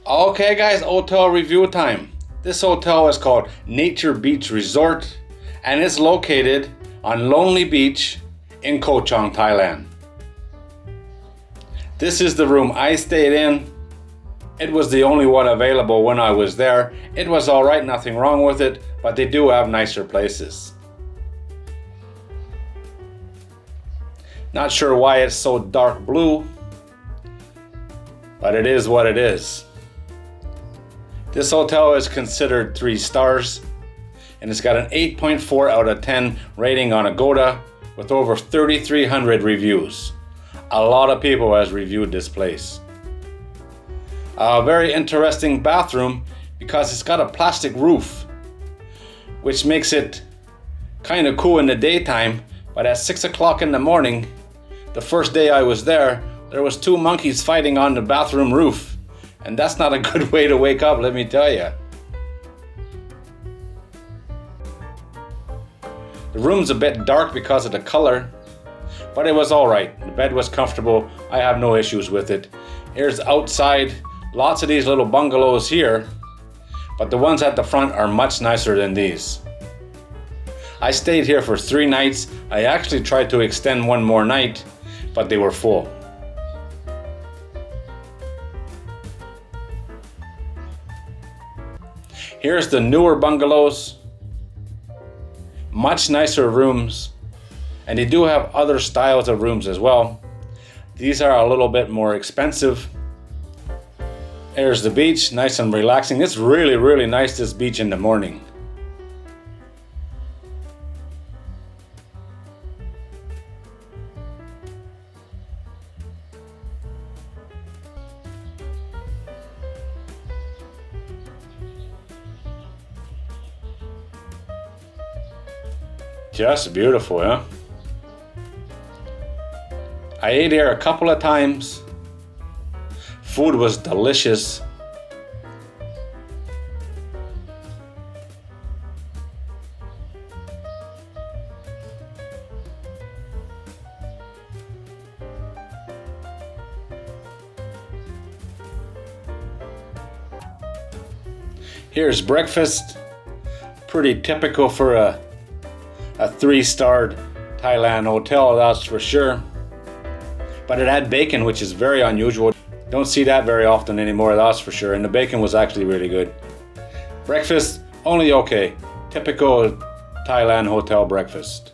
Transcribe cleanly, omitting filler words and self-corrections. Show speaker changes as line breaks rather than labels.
Okay guys, hotel review time. This hotel is called Nature Beach Resort and it's located on Lonely Beach in Koh Chang, Thailand. This is the room I stayed in. It was the only one available when I was there. It was alright, nothing wrong with it, but they do have nicer places. Not sure why it's so dark blue, but it is what it is. This hotel is considered 3 stars and it's got an 8.4 out of 10 rating on Agoda with over 3,300 reviews. A lot of people has reviewed this place. A very interesting bathroom because it's got a plastic roof, which makes it kind of cool in the daytime, but at 6 o'clock in the morning, the first day I was there was 2 monkeys fighting on the bathroom roof. And that's not a good way to wake up, let me tell you. The room's a bit dark because of the color, but it was alright. The bed was comfortable. I have no issues with it. Here's outside. Lots of these little bungalows here, but the ones at the front are much nicer than these. I stayed here for 3 nights. I actually tried to extend one more night, but they were full. Here's the newer bungalows. Much nicer rooms. And they do have other styles of rooms as well. These are a little bit more expensive. There's the beach, nice and relaxing. It's really, really nice, this beach in the morning. Just beautiful, huh? I ate here a couple of times. Food was delicious. Here's breakfast. Pretty typical for a 3-starred Thailand hotel, that's for sure. But it had bacon, which is very unusual. Don't see that very often anymore, that's for sure. And the bacon was actually really good. Breakfast, only okay. Typical Thailand hotel breakfast.